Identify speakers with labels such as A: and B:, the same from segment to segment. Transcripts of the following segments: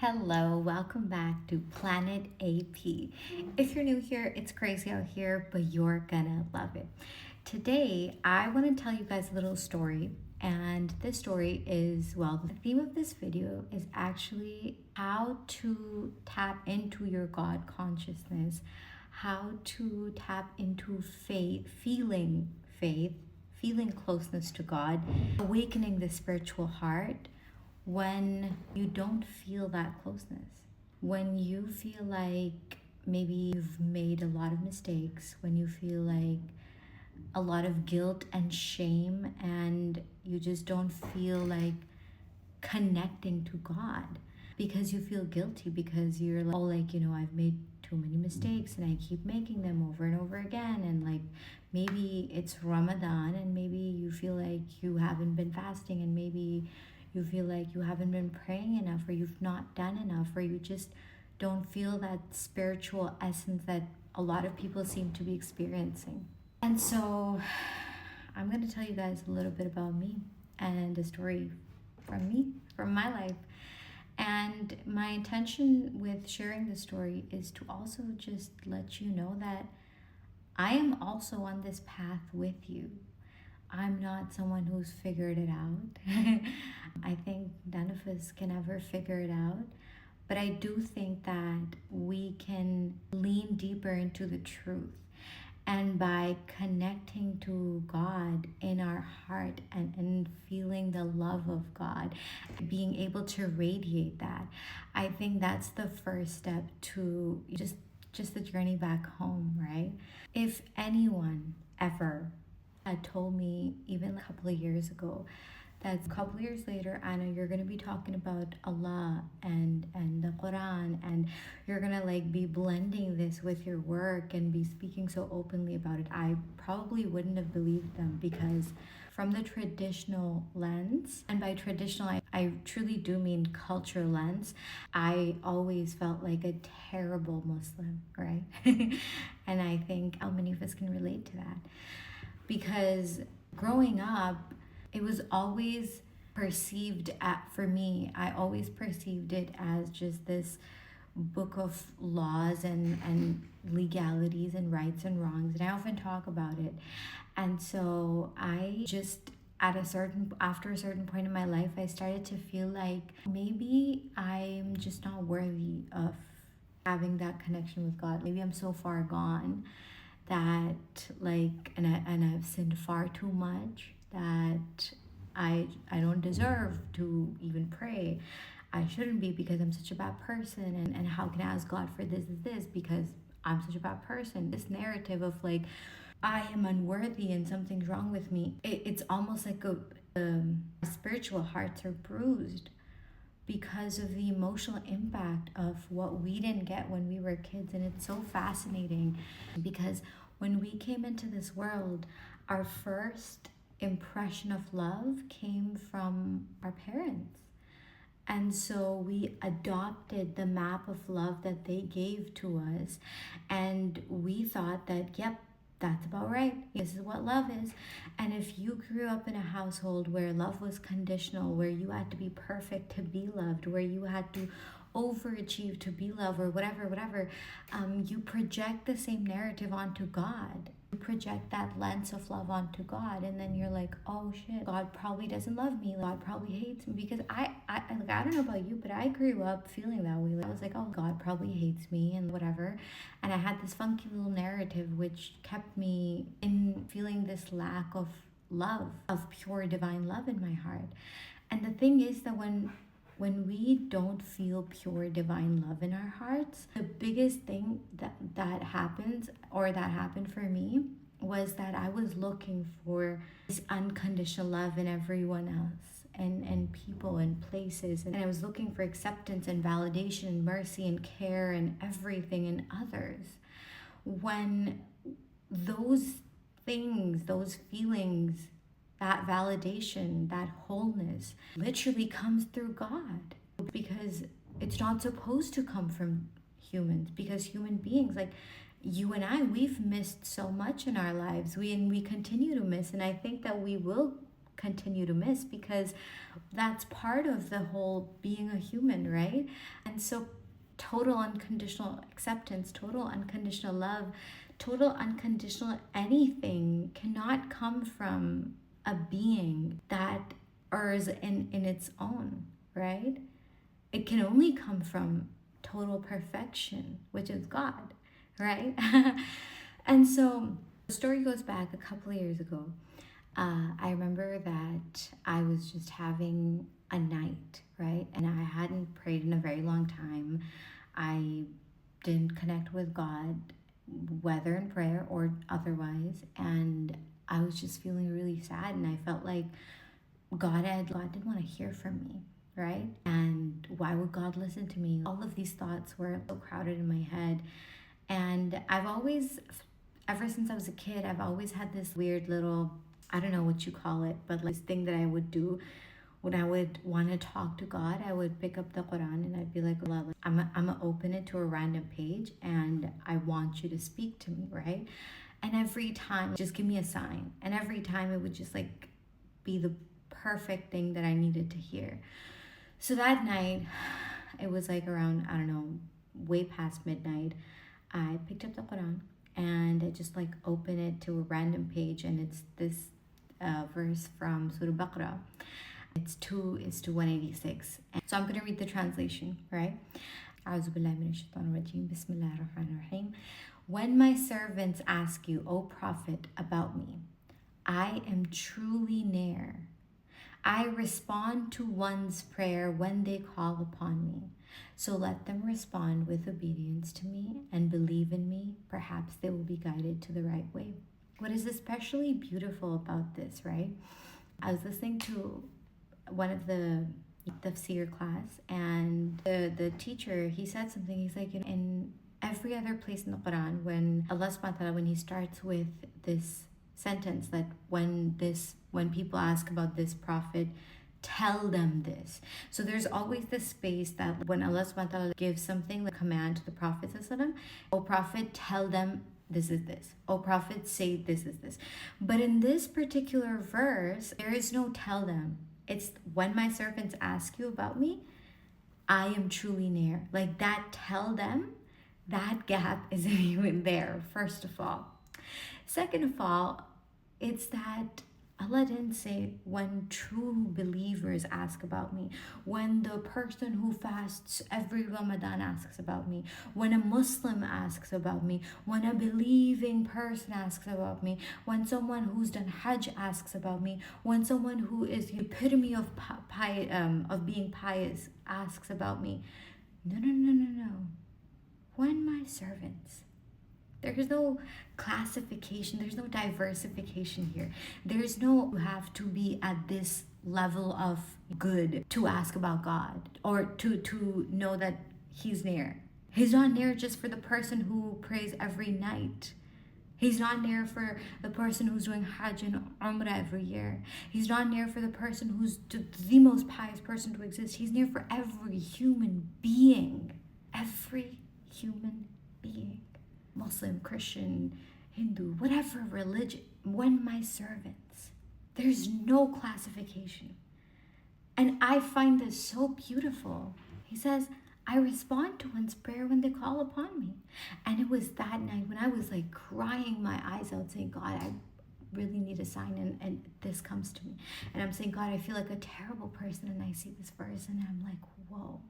A: Hello, welcome back to Planet AP. If you're new here, it's crazy out here, but you're gonna love it. Today, I want to tell you guys a little story, and this story is the theme of this video is actually how to tap into your God consciousness, how to tap into faith, feeling closeness to God, awakening the spiritual heart when you don't feel that closeness, when you feel like maybe you've made a lot of mistakes, when you feel like a lot of guilt and shame, and you just don't feel like connecting to God because you feel guilty, because you're like, I've made too many mistakes and I keep making them over and over again. And like maybe it's Ramadan and maybe you feel like you haven't been fasting, and maybe you feel like you haven't been praying enough, or you've not done enough, or you just don't feel that spiritual essence that a lot of people seem to be experiencing. And so I'm going to tell you guys a little bit about me and a story from my life. And my intention with sharing this story is to also just let you know that I am also on this path with you. I'm not someone who's figured it out. I think none of us can ever figure it out. But I do think that we can lean deeper into the truth. And by connecting to God in our heart and feeling the love of God, being able to radiate that, I think that's the first step to just the journey back home, right? If anyone ever had told me even a couple of years ago that a couple of years later, Anna, you're going to be talking about Allah and the Quran, and you're going to be blending this with your work and be speaking so openly about it, I probably wouldn't have believed them, because from the traditional lens, and by traditional I truly do mean culture lens, I always felt like a terrible Muslim, right? And I think how many of us can relate to that, because growing up, it was always perceived for me, I always perceived it as just this book of laws and legalities and rights and wrongs, and I often talk about it. And so I just after a certain point in my life, I started to feel like maybe I'm just not worthy of having that connection with God. Maybe I'm so far gone that and I've sinned far too much that I don't deserve to even pray. I shouldn't be, because I'm such a bad person, and how can I ask God for this because I'm such a bad person. This narrative of I am unworthy and something's wrong with me. It's almost like spiritual hearts are bruised because of the emotional impact of what we didn't get when we were kids. And it's so fascinating, because when we came into this world, our first impression of love came from our parents. And so we adopted the map of love that they gave to us, and we thought that, yep, that's about right. This is what love is. And if you grew up in a household where love was conditional, where you had to be perfect to be loved, where you had to overachieve to be loved, or whatever, you project the same narrative onto God. You project that lens of love onto God, and then you're like, oh shit, God probably doesn't love me. God probably hates me. Because I don't know about you, but I grew up feeling that way. I was like, oh, God probably hates me and whatever. And I had this funky little narrative which kept me in feeling this lack of love, of pure divine love in my heart. And the thing is that when we don't feel pure divine love in our hearts, the biggest thing that happens, or that happened for me, was that I was looking for this unconditional love in everyone else, and people and places, and I was looking for acceptance and validation and mercy and care and everything in others, when those things, those feelings, that validation, that wholeness literally comes through God, because it's not supposed to come from humans, because human beings like you and I, we've missed so much in our lives. We continue to miss, and I think that we will continue to miss, because That's part of the whole being a human, right? And so total unconditional acceptance, total unconditional love, total unconditional anything cannot come from a being that is in its own, right? It can only come from total perfection, which is God, right? And so the story goes back a couple of years ago. I remember that I was just having a night, right? And I hadn't prayed in a very long time. I didn't connect with God, whether in prayer or otherwise. And I was just feeling really sad. And I felt like God didn't want to hear from me, right? And why would God listen to me? All of these thoughts were so crowded in my head. And I've always, ever since I was a kid, I've always had this weird little, I don't know what you call it, but like this thing that I would do when I would want to talk to God. I would pick up the Quran and I'd be like, Allah, I'm gonna open it to a random page and I want you to speak to me, right? And every time, just give me a sign. And every time it would just like be the perfect thing that I needed to hear. So that night, it was like around, I don't know, way past midnight. I picked up the Quran and I just like open it to a random page, and it's this verse from Surah Baqarah. It's to 186. And so I'm going to read the translation, right? أعوذ بالله من الشيطان الرجيم بسم الله الرحمن الرحيم. When my servants ask you, O Prophet, about me, I am truly near. I respond to one's prayer when they call upon me. So let them respond with obedience to me and believe in me. Perhaps they will be guided to the right way. What is especially beautiful about this, right? I was listening to one of the tafsir class, and the teacher, he said something. He's like, in every other place in the Quran, when Allah subhanahu wa ta'ala, when he starts with this sentence that when people ask about this prophet, tell them this. So there's always this space that when Allah subhanahu wa ta'ala gives something, like command to the Prophet, O Prophet, tell them this is this. O Prophet, say this is this. But in this particular verse, there is no tell them. It's when my servants ask you about me, I am truly near. Like that tell them, that gap isn't even there, first of all. Second of all, it's that Allah didn't say when true believers ask about me, when the person who fasts every Ramadan asks about me, when a Muslim asks about me, when a believing person asks about me, when someone who's done Hajj asks about me, when someone who is the epitome of being pious asks about me. No. When my servants, there's no classification, there's no diversification here. There's no, you have to be at this level of good to ask about God or to know that he's near. He's not near just for the person who prays every night. He's not near for the person who's doing Hajj and Umrah every year. He's not near for the person who's the most pious person to exist. He's near for every human being. Every human being. Muslim, Christian, Hindu, whatever religion. When my servants, there's no classification. And I find this so beautiful. He says, I respond to one's prayer when they call upon me. And it was that night when I was like crying my eyes out saying, God, I really need a sign, and this comes to me. And I'm saying, God, I feel like a terrible person, and I see this verse and I'm like, whoa,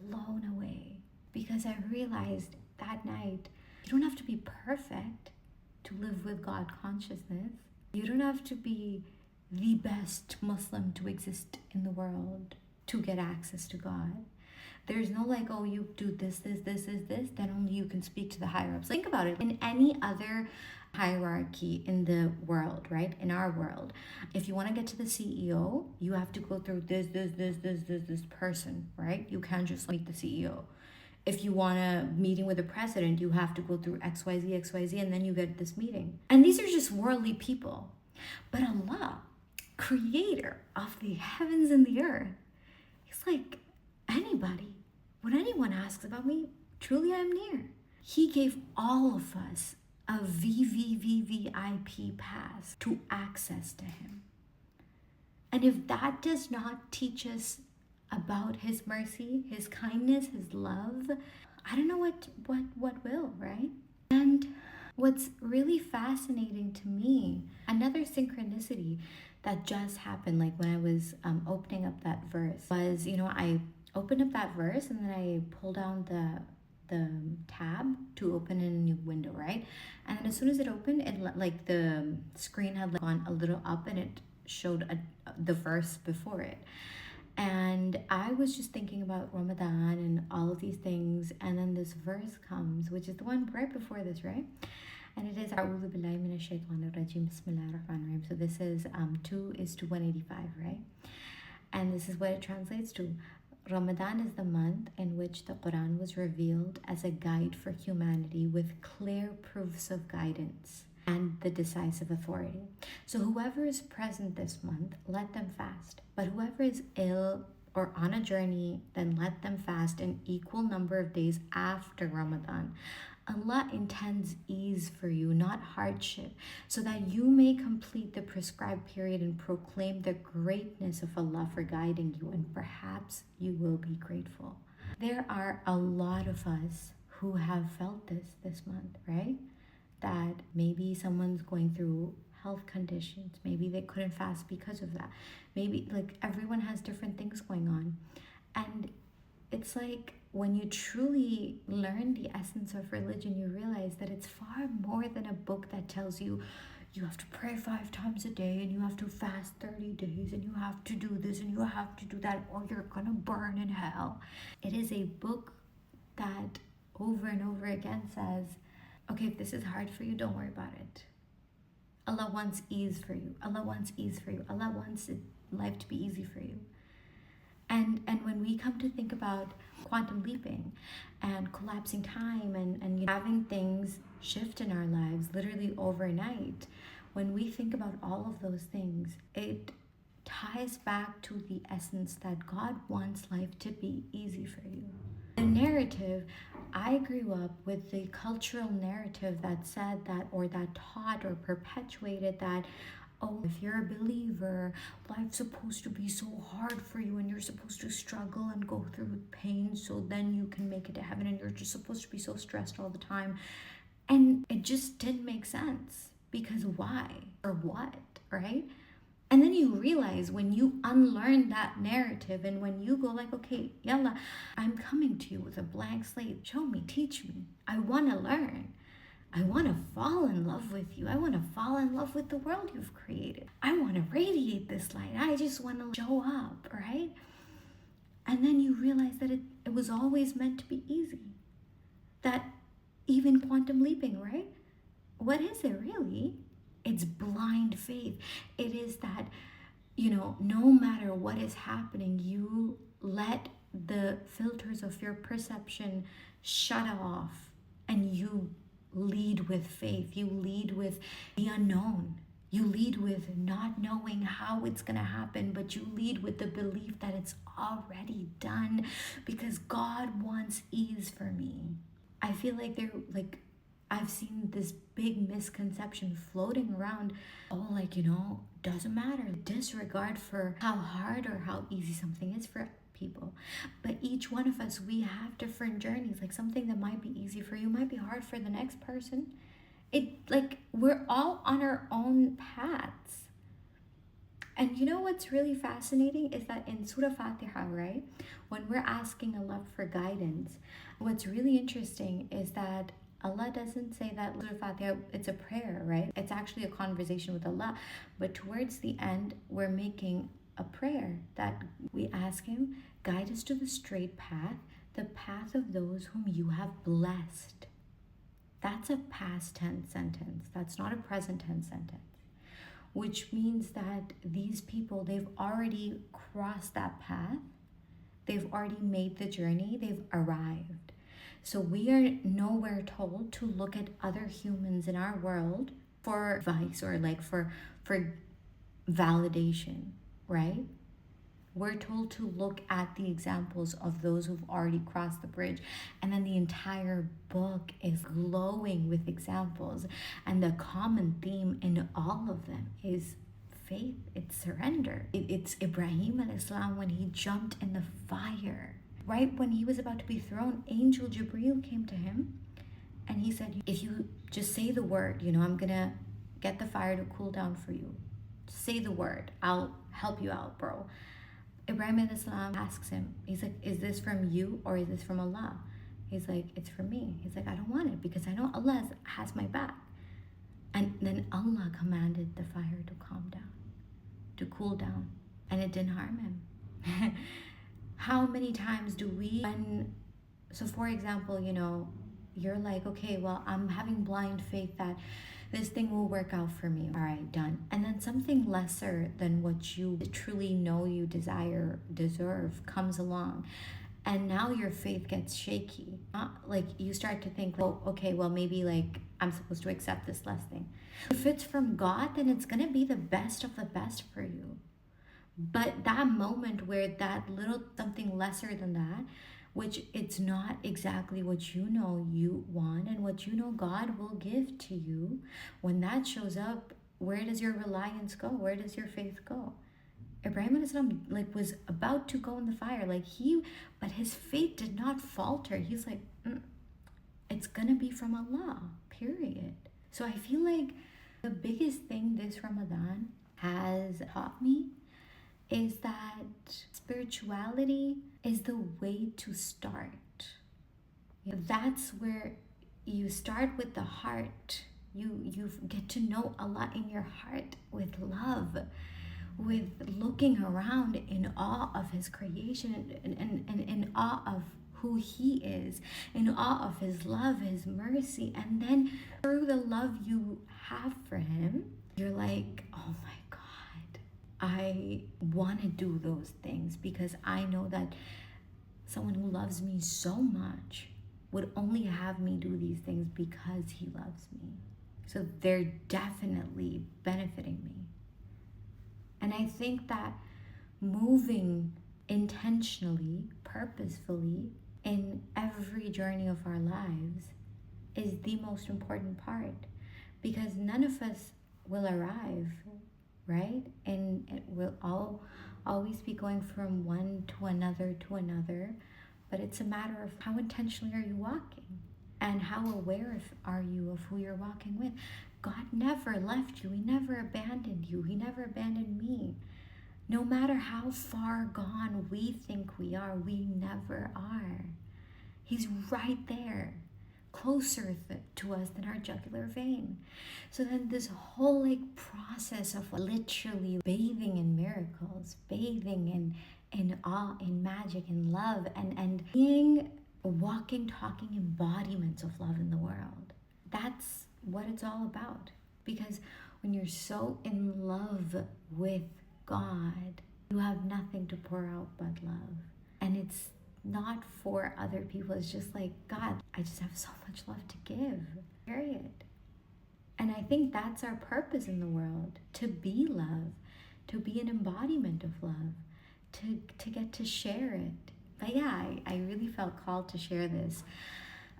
A: blown away. Because I realized that night, you don't have to be perfect to live with God consciousness. You don't have to be the best Muslim to exist in the world to get access to God. There's no like, oh, you do this, then only you can speak to the higher ups. Think about it. In any other hierarchy in the world, right? In our world, if you want to get to the CEO, you have to go through this person, right? You can't just meet the CEO. If you want a meeting with the president, you have to go through XYZ, and then you get this meeting. And these are just worldly people. But Allah, creator of the heavens and the earth, he's like, anybody, when anyone asks about me, truly I'm near. He gave all of us a VVVVIP pass to access to him. And if that does not teach us about his mercy, his kindness, his love, I don't know what will, right? And what's really fascinating to me, another synchronicity that just happened, like when I was opening up that verse, was, I opened up that verse and then I pulled down the tab to open in a new window, right? And then as soon as it opened, it like the screen had gone a little up and it showed the verse before it. And I was just thinking about Ramadan and all of these things, and then this verse comes, which is the one right before this, right? And it is A'udhu Billahi Minash Shaitanir Rajim Bismillahir Rahmanir Rahim. So this is 2:185, right? And this is what it translates to. Ramadan is the month in which the Quran was revealed as a guide for humanity with clear proofs of guidance and the decisive authority. So whoever is present this month, let them fast. But whoever is ill or on a journey, then let them fast an equal number of days after Ramadan. Allah intends ease for you, not hardship, so that you may complete the prescribed period and proclaim the greatness of Allah for guiding you, and perhaps you will be grateful. There are a lot of us who have felt this month, right? That maybe someone's going through health conditions, maybe they couldn't fast because of that, maybe like everyone has different things going on. And it's like when you truly learn the essence of religion, you realize that it's far more than a book that tells you you have to pray 5 times a day and you have to fast 30 days and you have to do this and you have to do that or you're gonna burn in hell. It is a book that over and over again says, okay, if this is hard for you, don't worry about it. Allah wants ease for you. Allah wants ease for you. Allah wants life to be easy for you. And when we come to think about quantum leaping and collapsing time and having things shift in our lives literally overnight, when we think about all of those things, it ties back to the essence that God wants life to be easy for you. The narrative, I grew up with the cultural narrative that said that, or that taught or perpetuated that, oh, if you're a believer, life's supposed to be so hard for you and you're supposed to struggle and go through pain so then you can make it to heaven, and you're just supposed to be so stressed all the time. And it just didn't make sense, because why or what, right? And then you realize when you unlearn that narrative and when you go like, okay, yalla, I'm coming to you with a blank slate. Show me, teach me. I want to learn. I want to fall in love with you. I want to fall in love with the world you've created. I want to radiate this light. I just want to show up, right? And then you realize that it was always meant to be easy. That even quantum leaping, right? What is it really? It's blind faith. It is that, no matter what is happening, you let the filters of your perception shut off and you lead with faith. You lead with the unknown. You lead with not knowing how it's going to happen, but you lead with the belief that it's already done because God wants ease for me. I feel like I've seen this big misconception floating around. Oh, doesn't matter. Disregard for how hard or how easy something is for people. But each one of us, we have different journeys. Like something that might be easy for you might be hard for the next person. We're all on our own paths. And what's really fascinating is that in Surah Fatiha, right, when we're asking Allah for guidance, what's really interesting is that Allah doesn't say that Surah Fatiha, it's a prayer, right? It's actually a conversation with Allah. But towards the end, we're making a prayer that we ask Him, guide us to the straight path, the path of those whom you have blessed. That's a past tense sentence. That's not a present tense sentence. Which means that these people, they've already crossed that path. They've already made the journey. They've arrived. So we are nowhere told to look at other humans in our world for advice or for validation, right? We're told to look at the examples of those who've already crossed the bridge. And then the entire book is glowing with examples. And the common theme in all of them is faith, it's surrender. It's Ibrahim alayhi salam when he jumped in the fire. Right when he was about to be thrown, Angel Jibreel came to him and he said, if you just say the word, I'm gonna get the fire to cool down for you. Say the word, I'll help you out, bro. Ibrahim alayhi salam asks him, he's like, is this from you or is this from Allah? He's like, it's from me. He's like, I don't want it because I know Allah has my back. And then Allah commanded the fire to calm down, to cool down, and it didn't harm him. How many times do we, so for example, you're like, okay, well, I'm having blind faith that this thing will work out for me. All right, done. And then something lesser than what you truly know you desire, deserve, comes along. And now your faith gets shaky. Like you start to think, oh, okay, well, maybe like I'm supposed to accept this less thing. If it's from God, then it's going to be the best of the best for you. But that moment where that little something lesser than that, which it's not exactly what you know you want and what you know God will give to you, when that shows up, where does your reliance go? Where does your faith go? Ibrahim was about to go in the fire, but his faith did not falter. He's like, it's gonna be from Allah, period. So I feel like the biggest thing this Ramadan has taught me is that spirituality is the way to start. That's where you start with the heart. You get to know Allah in your heart with love, with looking around in awe of his creation and in awe of who he is, in awe of his love, his mercy. And then through the love you have for him, you're like, oh my God, I want to do those things because I know that someone who loves me so much would only have me do these things because he loves me. So they're definitely benefiting me. And I think that moving intentionally, purposefully in every journey of our lives is the most important part, because none of us will arrive, right? And we'll all always be going from one to another, but it's a matter of how intentionally are you walking and how aware are you of who you're walking with. God never left you. He never abandoned you. He never abandoned me. No matter how far gone we think we are, we never are. He's right there, closer to us than our jugular vein. So then this whole process of literally bathing in miracles, bathing in awe, in magic, in love, and being walking, talking embodiments of love in the world. That's what it's all about. Because when you're so in love with God, you have nothing to pour out but love. And it's not for other people. It's just like, God, I just have so much love to give, period. And I think that's our purpose in the world, to be love, to be an embodiment of love, to get to share it. But yeah, I really felt called to share this.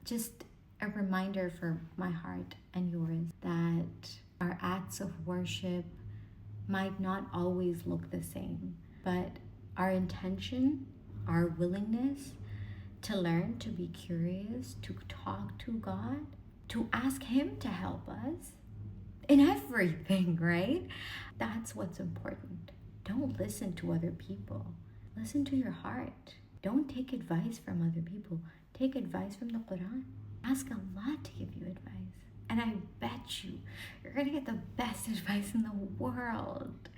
A: Just a reminder for my heart and yours that our acts of worship might not always look the same, but our intention, our willingness to learn, to be curious, to talk to God, to ask him to help us in everything, right? That's what's important. Don't listen to other people. Listen to your heart. Don't take advice from other people. Take advice from the Quran. Ask Allah to give you advice. And I bet you're going to get the best advice in the world.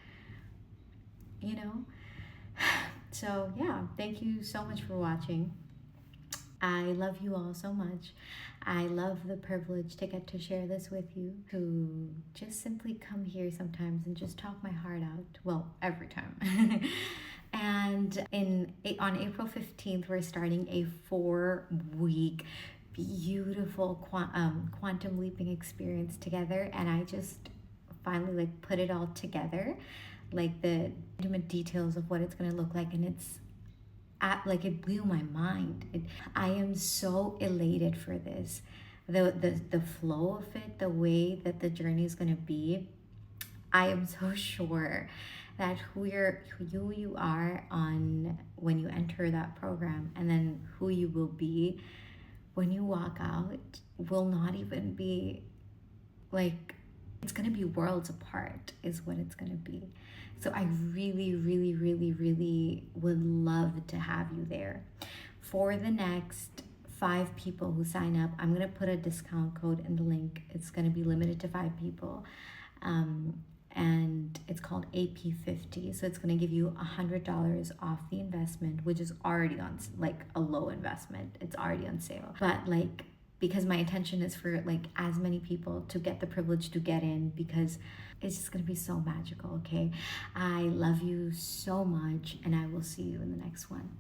A: So yeah, thank you so much for watching. I love you all so much. I love the privilege to get to share this with you, to just simply come here sometimes and just talk my heart out. Well, every time. And on April 15th, we're starting a 4-week beautiful quantum leaping experience together. And I just finally put it all together, the intimate details of what it's going to look like. And it blew my mind. I am so elated for this. The flow of it, the way that the journey is going to be, I am so sure that who you are on when you enter that program, and then who you will be when you walk out, will not even be like, it's gonna be worlds apart is what it's gonna be. So I really, really, really, really would love to have you there. For the next 5 people who sign up, I'm gonna put a discount code in the link. It's gonna be limited to 5 people. And it's called AP50. So it's gonna give you $100 off the investment, which is already on like a low investment. It's already on sale. But like, because my intention is for like as many people to get the privilege to get in, because it's just gonna be so magical, okay? I love you so much, and I will see you in the next one.